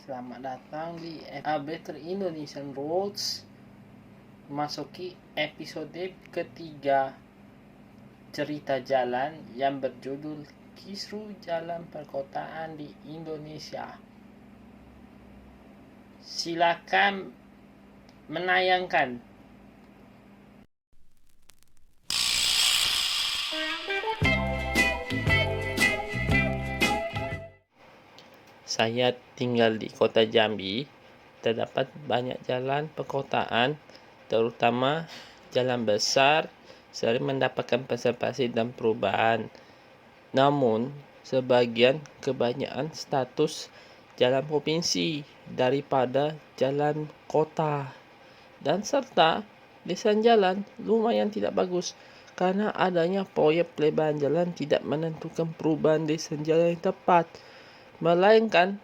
Selamat datang di Better Indonesian Roads. Masuki episode ketiga cerita jalan yang berjudul Kisru Jalan Perkotaan di Indonesia. Silakan menayangkan. Saya tinggal di kota Jambi. Terdapat banyak jalan perkotaan, terutama jalan besar, sering mendapatkan konservasi dan perubahan. Namun, kebanyakan status jalan provinsi daripada jalan kota. Dan serta desain jalan lumayan tidak bagus karena adanya proyek pelebaran jalan tidak menentukan perubahan desain jalan yang tepat, melainkan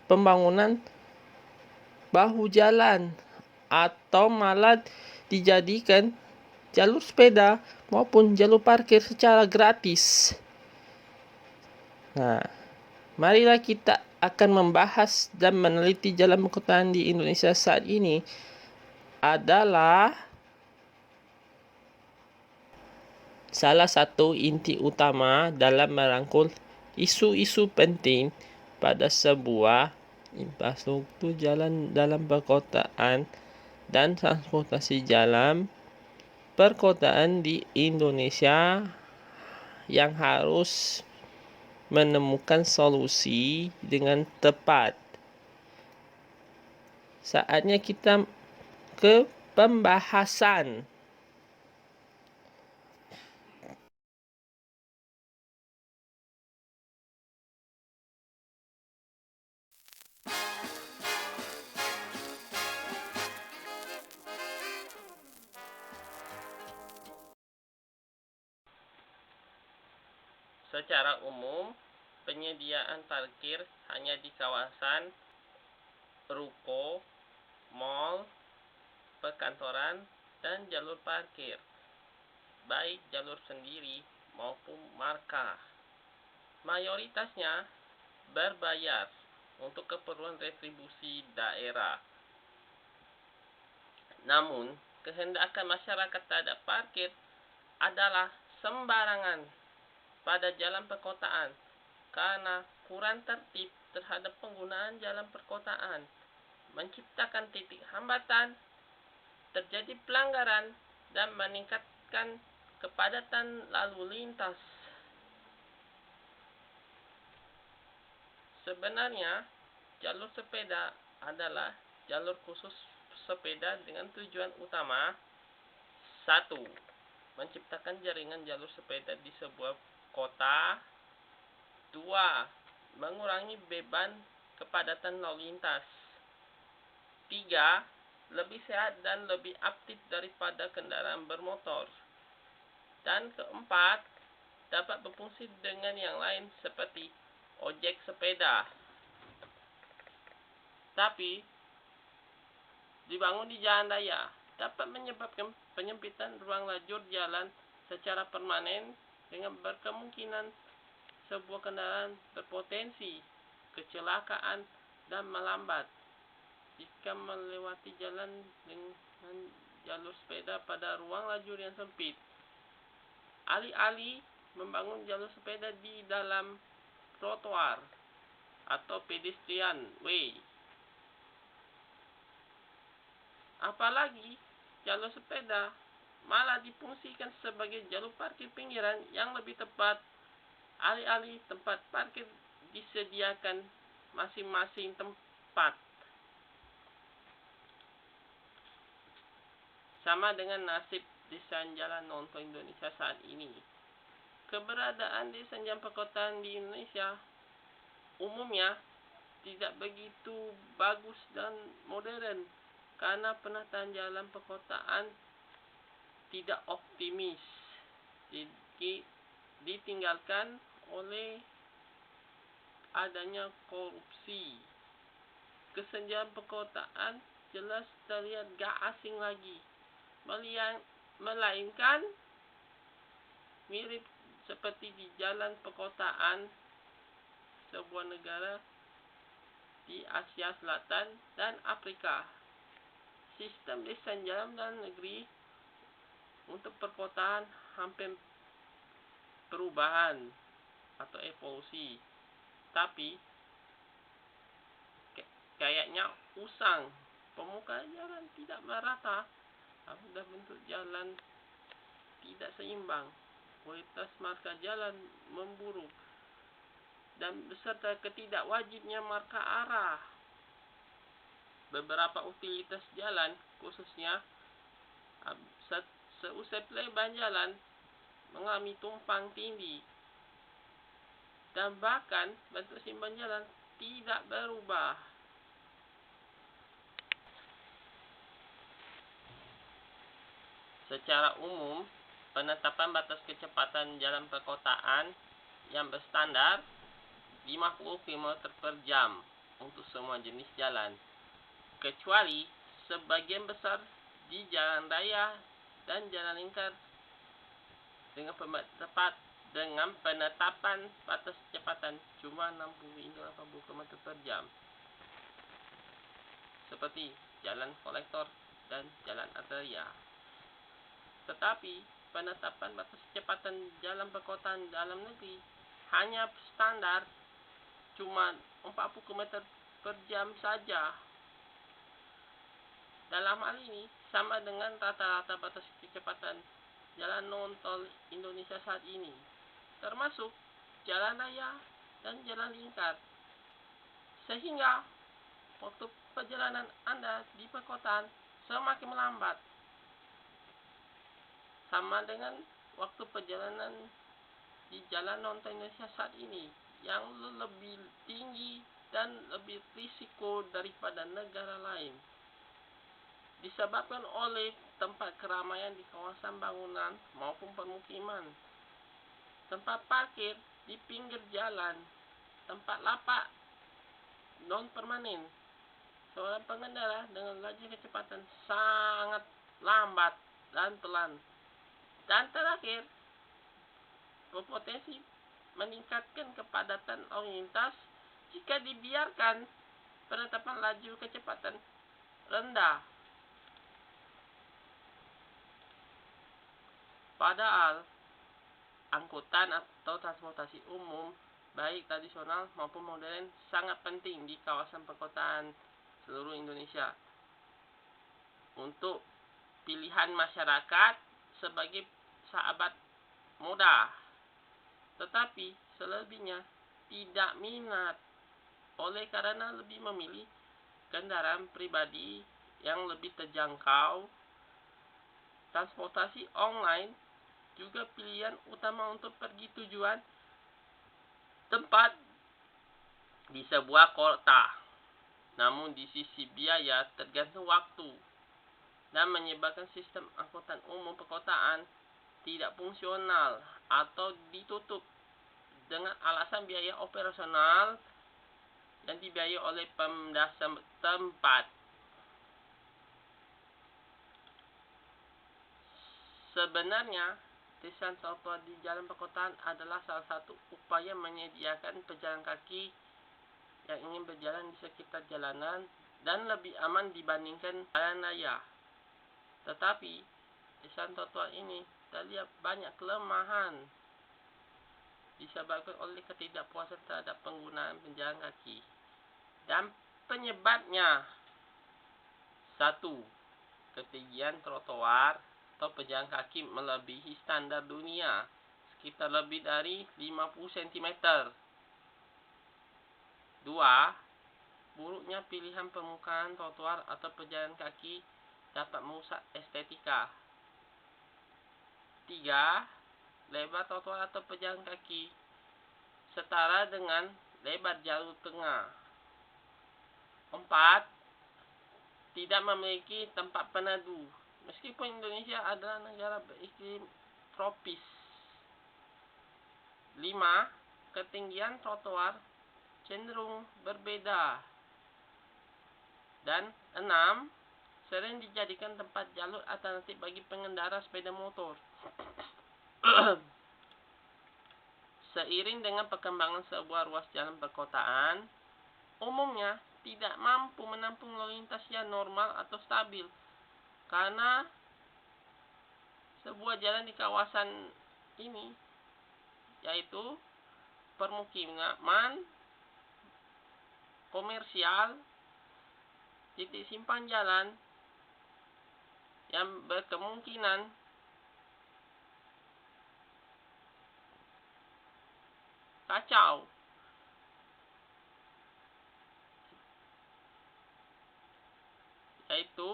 pembangunan bahu jalan atau malah dijadikan jalur sepeda maupun jalur parkir secara gratis. Nah, marilah kita akan membahas dan meneliti jalan perkotaan di Indonesia saat ini adalah salah satu inti utama dalam merangkul isu-isu penting pada sebuah infrastruktur jalan dalam perkotaan dan transportasi jalan perkotaan di Indonesia yang harus menemukan solusi dengan tepat. Saatnya kita ke pembahasan. Secara umum, penyediaan parkir hanya di kawasan ruko, mal, perkantoran, dan jalur parkir, baik jalur sendiri maupun marka. Mayoritasnya berbayar untuk keperluan retribusi daerah. Namun, kehendakan masyarakat terhadap parkir adalah sembarangan pada jalan perkotaan karena kurang tertib terhadap penggunaan jalan perkotaan, menciptakan titik hambatan, terjadi pelanggaran, dan meningkatkan kepadatan lalu lintas. Sebenarnya, jalur sepeda adalah jalur khusus sepeda dengan tujuan utama: 1. Menciptakan jaringan jalur sepeda di sebuah kota. 2. Mengurangi beban kepadatan lalu lintas. 3. Lebih sehat dan lebih aktif daripada kendaraan bermotor. Dan keempat, dapat berfungsi dengan yang lain seperti ojek sepeda. Tapi, dibangun di jalan raya dapat menyebabkan penyempitan ruang lajur jalan secara permanen dengan berkemungkinan sebuah kendaraan berpotensi kecelakaan dan melambat jika melewati jalan dengan jalur sepeda pada ruang lajur yang sempit. Alih-alih membangun jalur sepeda di dalam trotoar atau pedestrian way. Apalagi jalur sepeda malah difungsikan sebagai jalur parkir pinggiran yang lebih tepat. Alih-alih tempat parkir disediakan masing-masing tempat. Sama dengan nasib desain jalan non-tol Indonesia saat ini. Keberadaan desain jalan perkotaan di Indonesia umumnya tidak begitu bagus dan modern karena penataan jalan perkotaan tidak optimis, ditinggalkan oleh adanya korupsi. Kesenjangan perkotaan jelas terlihat gak asing lagi, melainkan mirip seperti di jalan perkotaan sebuah negara di Asia Selatan dan Afrika. Sistem desain jalan dalam negeri untuk perkotaan hampir perubahan atau evolusi, tapi kayaknya usang. Permukaan jalan tidak merata, sudah bentuk jalan tidak seimbang, kualitas marka jalan memburuk, dan beserta ketidakwajibnya marka arah. Beberapa utilitas jalan, khususnya seusai pelebaran jalan, mengalami tumpang tindih, dan bahkan bentuk simpan jalan tidak berubah. Secara umum, penetapan batas kecepatan jalan perkotaan yang berstandar 50 km per jam untuk semua jenis jalan, kecuali sebagian besar di jalan raya dan jalan lingkar dengan penetapan batas kecepatan cuma 60 hingga 80 km per jam, seperti jalan kolektor dan jalan arteria. Tetapi penetapan batas kecepatan jalan perkotaan dalam negeri hanya standar cuma 40 km per jam saja. Dalam hal ini sama dengan rata-rata batas kecepatan jalan non-tol Indonesia saat ini, termasuk jalan raya dan jalan lingkar. Sehingga waktu perjalanan Anda di perkotaan semakin melambat, sama dengan waktu perjalanan di jalan non-tol Indonesia saat ini yang lebih tinggi dan lebih risiko daripada negara lain, disebabkan oleh tempat keramaian di kawasan bangunan maupun permukiman, tempat parkir di pinggir jalan, tempat lapak non permanen, seorang pengendara dengan laju kecepatan sangat lambat dan pelan, dan terakhir berpotensi meningkatkan kepadatan lalu lintas jika dibiarkan penetapan laju kecepatan rendah. Padahal angkutan atau transportasi umum baik tradisional maupun modern sangat penting di kawasan perkotaan seluruh Indonesia untuk pilihan masyarakat sebagai sahabat moda, tetapi selebihnya tidak minat oleh karena lebih memilih kendaraan pribadi yang lebih terjangkau. Transportasi online juga pilihan utama untuk pergi tujuan tempat di sebuah kota. Namun di sisi biaya tergantung waktu dan menyebabkan sistem angkutan umum perkotaan tidak fungsional atau ditutup dengan alasan biaya operasional dan dibiayai oleh Pemda tempat. Sebenarnya, desain trotoar di jalan perkotaan adalah salah satu upaya menyediakan pejalan kaki yang ingin berjalan di sekitar jalanan dan lebih aman dibandingkan jalan raya. Tetapi, desain trotoar ini terlihat banyak kelemahan disebabkan oleh ketidakpuasan terhadap penggunaan pejalan kaki. Dan penyebabnya: 1. Ketinggian trotoar atau pejalan kaki melebihi standar dunia sekitar lebih dari 50 cm. 2. Buruknya pilihan permukaan trotoar atau pejalan kaki dapat merusak estetika. 3. Lebar trotoar atau pejalan kaki setara dengan lebar jalur tengah. 4. Tidak memiliki tempat peneduh, meskipun Indonesia adalah negara beriklim tropis. 5. Ketinggian trotoar cenderung berbeda. Dan 6. Sering dijadikan tempat jalur alternatif bagi pengendara sepeda motor. Seiring dengan perkembangan sebuah ruas jalan perkotaan, umumnya tidak mampu menampung lalu lintas yang normal atau stabil karena sebuah jalan di kawasan ini, yaitu permukiman, komersial, titik simpan jalan yang berkemungkinan kacau. Yaitu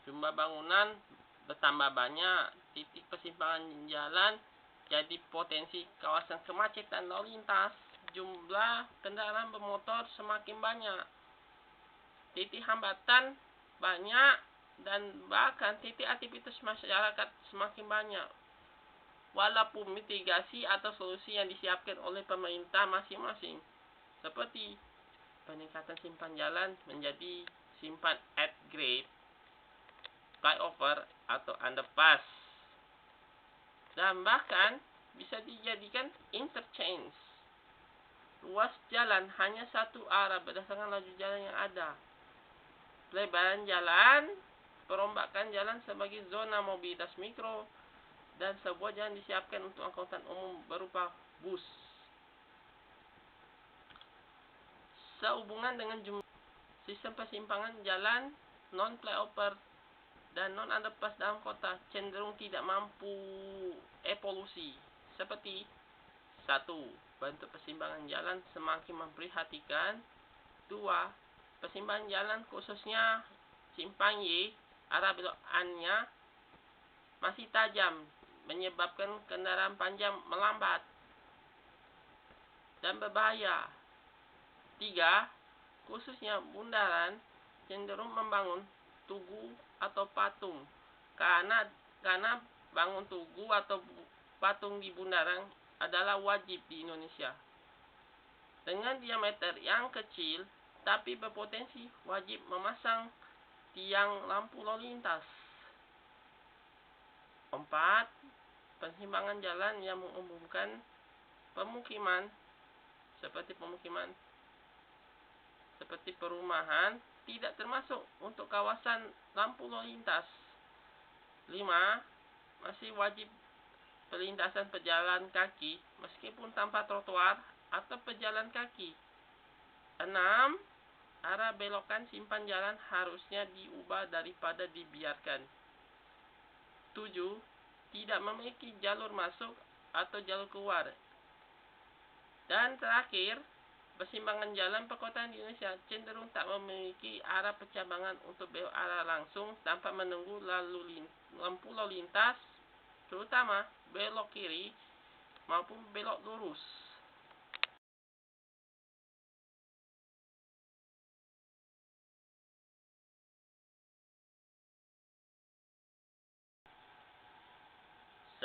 jumlah bangunan bertambah banyak, titik persimpangan jalan jadi potensi kawasan kemacetan lalu lintas, jumlah kendaraan bermotor semakin banyak, titik hambatan banyak, dan bahkan titik aktivitas masyarakat semakin banyak. Walaupun mitigasi atau solusi yang disiapkan oleh pemerintah masing-masing, seperti peningkatan simpan jalan menjadi simpan at grade, flyover atau underpass, dan bahkan bisa dijadikan interchange. Ruas jalan hanya satu arah berdasarkan laju jalan yang ada. Pelebaran jalan, perombakan jalan sebagai zona mobilitas mikro, dan sebuah jalan disiapkan untuk angkutan umum berupa bus. Sehubungan dengan jumlah sistem persimpangan jalan non-flyover dan non-underpass dalam kota cenderung tidak mampu evolusi. Seperti 1. Bentuk persimpangan jalan semakin memprihatinkan. 2. Persimpangan jalan khususnya simpang Y, arah belokannya masih tajam, menyebabkan kendaraan panjang melambat dan berbahaya. 3. Khususnya bundaran cenderung membangun tugu atau patung, karena bangun tugu atau patung di bundaran adalah wajib di Indonesia. Dengan diameter yang kecil tapi berpotensi, wajib memasang tiang lampu lalu lintas. 4. Persimpangan jalan yang menghubungkan pemukiman seperti perumahan tidak termasuk untuk kawasan lampu lalu lintas. 5. Masih wajib perlintasan pejalan kaki meskipun tanpa trotoar atau pejalan kaki. 6. Arah belokan simpan jalan harusnya diubah daripada dibiarkan. 7. Tidak memiliki jalur masuk atau jalur keluar. Dan terakhir, persimpangan jalan perkotaan di Indonesia cenderung tak memiliki arah percabangan untuk belok arah langsung tanpa menunggu lampu lalu lintas, terutama belok kiri maupun belok lurus.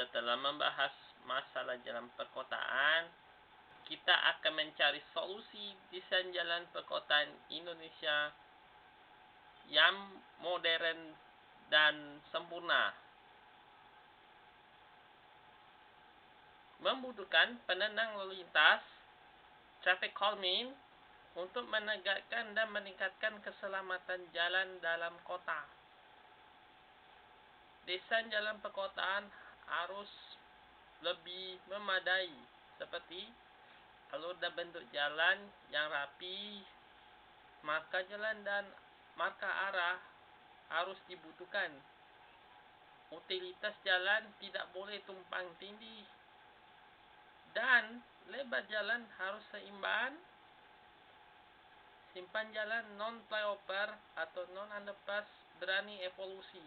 Setelah membahas masalah jalan perkotaan, kita akan mencari solusi desain jalan perkotaan Indonesia yang modern dan sempurna. Membutuhkan penenang lalu lintas, traffic calming, untuk menegakkan dan meningkatkan keselamatan jalan dalam kota. Desain jalan perkotaan harus lebih memadai, seperti alur dan bentuk jalan yang rapi, marka jalan dan marka arah harus dibutuhkan. Utilitas jalan tidak boleh tumpang tindih, dan lebar jalan harus seimbang. Simpan jalan non-flyover atau non-underpass berani evolusi.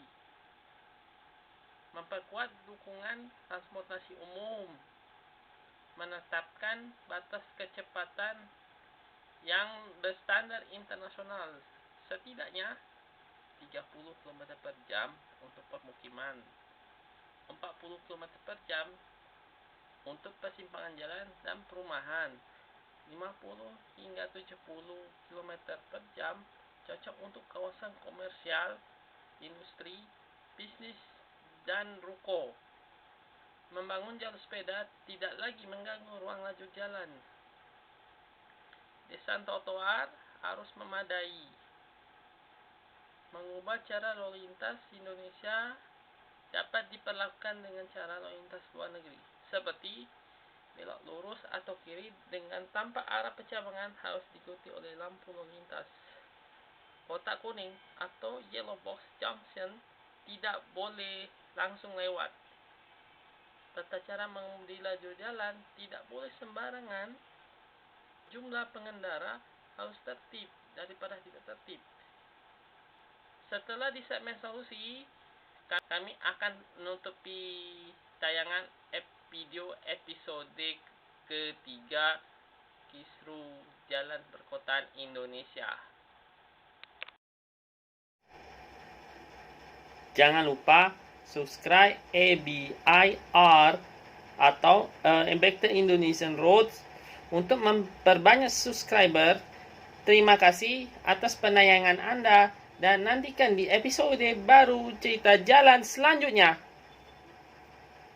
Memperkuat dukungan transportasi umum. Menetapkan batas kecepatan yang berstandar internasional, setidaknya 30 km per jam untuk permukiman, 40 km per jam untuk persimpangan jalan dan perumahan, 50 hingga 70 km per jam cocok untuk kawasan komersial, industri, bisnis, dan ruko. membangun jalur sepeda tidak lagi mengganggu ruang lajur jalan. Desain trotoar harus memadai. Mengubah cara lalu lintas Indonesia dapat diperlakukan dengan cara lalu lintas luar negeri, seperti belok lurus atau kiri dengan tanpa arah percabangan harus diikuti oleh lampu lalu lintas. Kotak kuning atau yellow box junction tidak boleh langsung lewat. Tata cara mengemudi lajur jalan tidak boleh sembarangan. Jumlah pengendara harus tertib daripada tidak tertib. Setelah di segmen solusi, kami akan menutupi tayangan video episode ketiga Kisru Jalan Perkotaan Indonesia. Jangan lupa subscribe ABIR atau Embected Indonesian Roads untuk memperbanyak subscriber. Terima kasih atas penayangan Anda dan nantikan di episode baru cerita jalan selanjutnya.